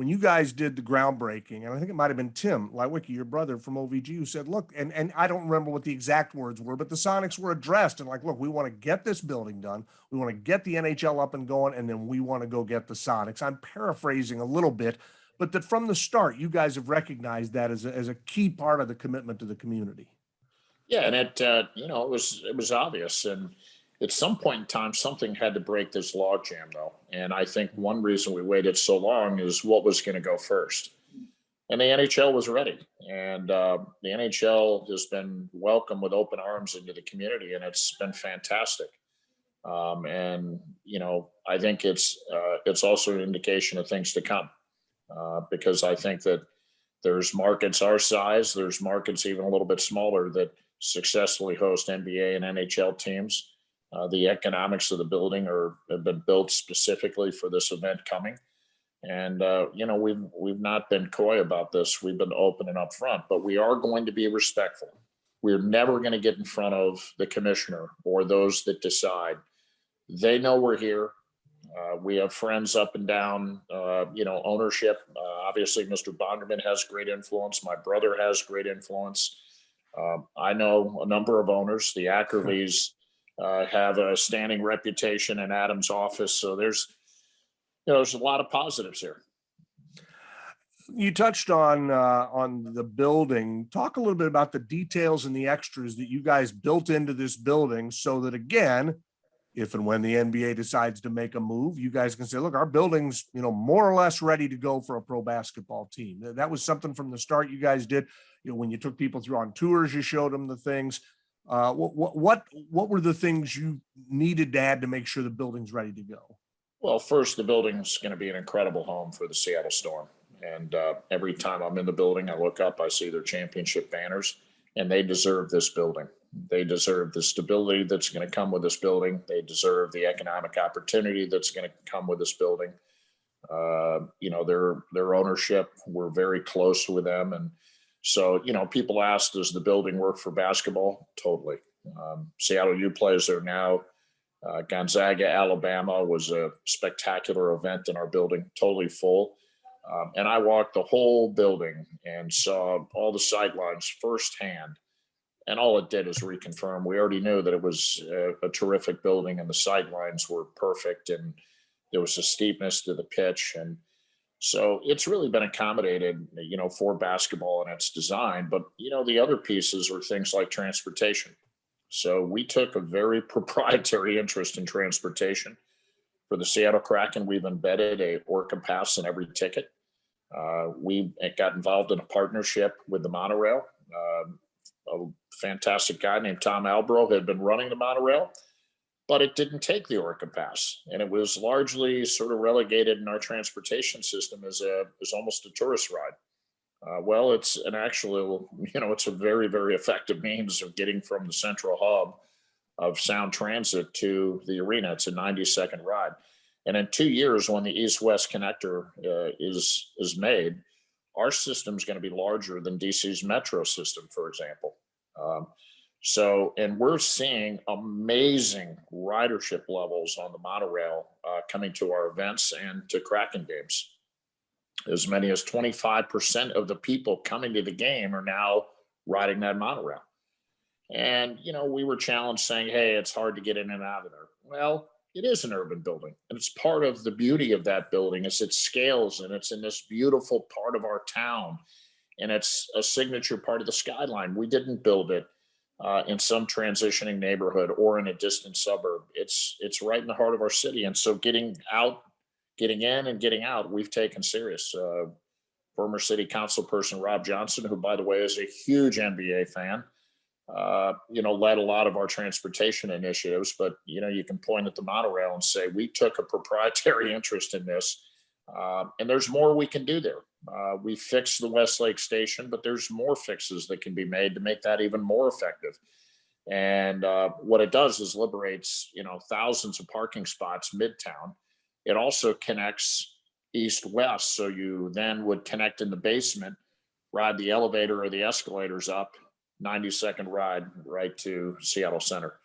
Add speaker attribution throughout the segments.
Speaker 1: when you guys did the groundbreaking, and I think it might have been Tim Leiweke, your brother from OVG, who said, look, and I don't remember what the exact words were, but the Sonics were addressed and like, look, we want to get this building done. We want to get the NHL up and going, and then we want to go get the Sonics. I'm paraphrasing a little bit, but that from the start, you guys have recognized that as a key part of the commitment to the community.
Speaker 2: Yeah, and it was obvious, and at some point in time, something had to break this logjam, though. And I think one reason we waited so long is what was going to go first. And the NHL was ready, and the NHL has been welcomed with open arms into the community, and it's been fantastic. And I think it's also an indication of things to come, because I think that there's markets our size, there's markets even a little bit smaller that successfully host NBA and NHL teams. The economics of the building have been built specifically for this event coming. And we've not been coy about this. We've been open and upfront, but we are going to be respectful. We're never going to get in front of the commissioner or those that decide. They know we're here. We have friends up and down, ownership. Obviously, Mr. Bonderman has great influence. My brother has great influence. I know a number of owners. The Ackerleys have a standing reputation in Adam's office. So there's a lot of positives here.
Speaker 1: You touched on the building. Talk a little bit about the details and the extras that you guys built into this building so that, again, if and when the NBA decides to make a move, you guys can say, look, our building's, more or less ready to go for a pro basketball team. That was something from the start you guys did. When you took people through on tours, you showed them the things. What were the things you needed to add to make sure the building's ready to go?
Speaker 2: Well, first, the building's going to be an incredible home for the Seattle Storm. And every time I'm in the building, I look up, I see their championship banners, and they deserve this building. They deserve the stability that's going to come with this building. They deserve the economic opportunity that's going to come with this building. Their ownership, we're very close with them. And so, people ask, does the building work for basketball? Totally. Seattle U plays there now. Gonzaga, Alabama was a spectacular event in our building, totally full. And I walked the whole building and saw all the sidelines firsthand. And all it did is reconfirm. We already knew that it was a terrific building and the sidelines were perfect and there was a steepness to the pitch. And so it's really been accommodated, for basketball and its design. But, the other pieces are things like transportation. So we took a very proprietary interest in transportation. For the Seattle Kraken, we've embedded a Orca pass in every ticket. We got involved in a partnership with the monorail. A fantastic guy named Tom Albro had been running the monorail, but it didn't take the Orca pass. And it was largely sort of relegated in our transportation system as almost a tourist ride. Well, it's an actual, it's a very, very effective means of getting from the central hub of Sound Transit to the arena. It's a 90-second ride. And in 2 years, when the East-West connector is made, our system is going to be larger than DC's metro system, for example. And we're seeing amazing ridership levels on the monorail coming to our events and to Kraken games. As many as 25% of the people coming to the game are now riding that monorail. And, we were challenged saying, hey, it's hard to get in and out of there. Well, it is an urban building. And it's part of the beauty of that building is it scales and it's in this beautiful part of our town. And it's a signature part of the skyline. We didn't build it in some transitioning neighborhood or in a distant suburb. It's right in the heart of our city. And so getting in and getting out, we've taken serious. Former city council person Rob Johnson, who, by the way, is a huge NBA fan, led a lot of our transportation initiatives. But, you can point at the monorail and say, we took a proprietary interest in this. And there's more we can do there. We fixed the Westlake station, but there's more fixes that can be made to make that even more effective. And what it does is liberates, thousands of parking spots midtown. It also connects east-west. So you then would connect in the basement, ride the elevator or the escalators up, 90-second ride right to Seattle Center.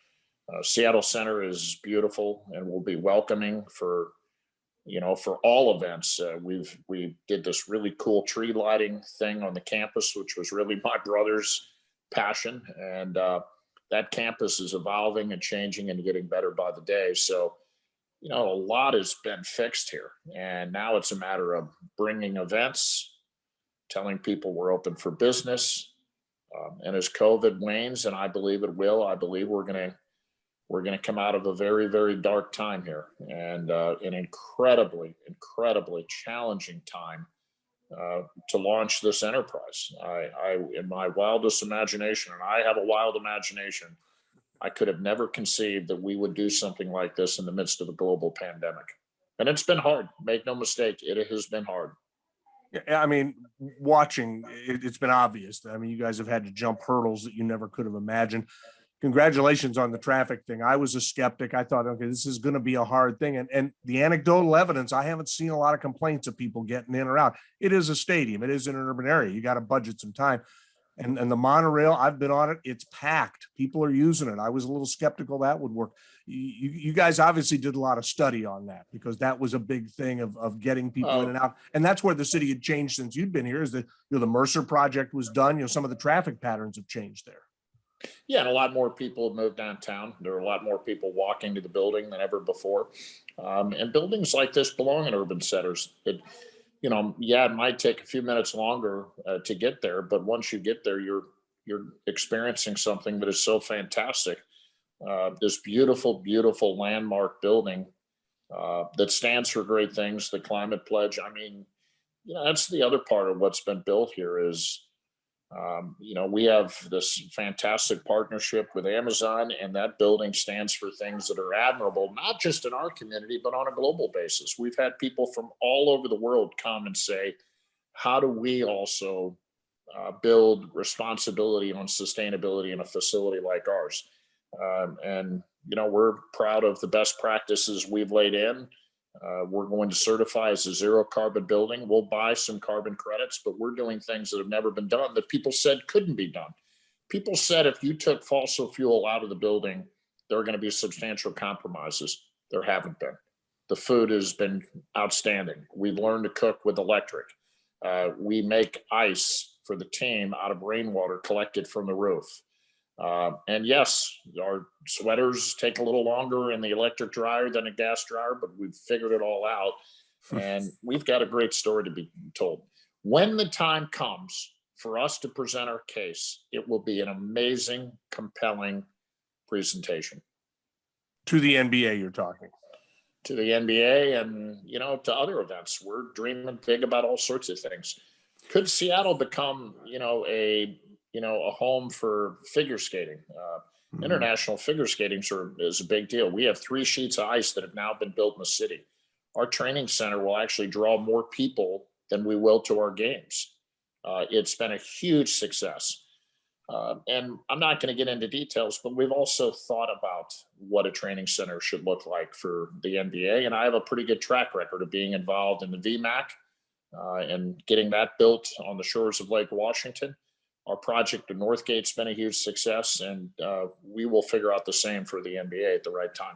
Speaker 2: Seattle Center is beautiful and will be welcoming for for all events. We did this really cool tree lighting thing on the campus, which was really my brother's passion. And that campus is evolving and changing and getting better by the day. So, a lot has been fixed here. And now it's a matter of bringing events, telling people we're open for business. And as COVID wanes, and I believe it will, I believe we're going to come out of a very, very dark time here, and an incredibly, incredibly challenging time to launch this enterprise. In my wildest imagination, and I have a wild imagination, I could have never conceived that we would do something like this in the midst of a global pandemic. And it's been hard. Make no mistake, it has been hard.
Speaker 1: Yeah, I mean, watching it's been obvious. I mean, you guys have had to jump hurdles that you never could have imagined. Congratulations on the traffic thing. I was a skeptic. I thought, okay, this is going to be a hard thing. And the anecdotal evidence, I haven't seen a lot of complaints of people getting in or out. It is a stadium. It is in an urban area. You got to budget some time. And the monorail, I've been on it. It's packed. People are using it. I was a little skeptical that would work. You guys obviously did a lot of study on that, because that was a big thing of getting people in and out. And that's where the city had changed since you'd been here, is that the Mercer project was done. Some of the traffic patterns have changed there.
Speaker 2: Yeah, and a lot more people have moved downtown. There are a lot more people walking to the building than ever before. And buildings like this belong in urban centers. It might take a few minutes longer to get there, but once you get there, you're experiencing something that is so fantastic. This beautiful, beautiful landmark building that stands for great things, the Climate Pledge. I mean, that's the other part of what's been built here is, we have this fantastic partnership with Amazon, and that building stands for things that are admirable, not just in our community, but on a global basis. We've had people from all over the world come and say, how do we also build responsibility on sustainability in a facility like ours? We're proud of the best practices we've laid in. We're going to certify as a zero carbon building. We'll buy some carbon credits, but we're doing things that have never been done that people said couldn't be done. People said if you took fossil fuel out of the building, there are going to be substantial compromises. There haven't been. The food has been outstanding. We've learned to cook with electric. We make ice for the team out of rainwater collected from the roof. And yes, our sweaters take a little longer in the electric dryer than a gas dryer, but we've figured it all out. And we've got a great story to be told. When the time comes for us to present our case, it will be an amazing, compelling presentation.
Speaker 1: To the NBA, you're talking.
Speaker 2: To the NBA and, to other events. We're dreaming big about all sorts of things. Could Seattle become, a home for figure skating? International figure skating is a big deal. We have 3 sheets of ice that have now been built in the city. Our training center will actually draw more people than we will to our games. It's been a huge success. And I'm not going to get into details, but we've also thought about what a training center should look like for the NBA. And I have a pretty good track record of being involved in the VMAC and getting that built on the shores of Lake Washington. Our project in Northgate's been a huge success, and we will figure out the same for the NBA at the right time.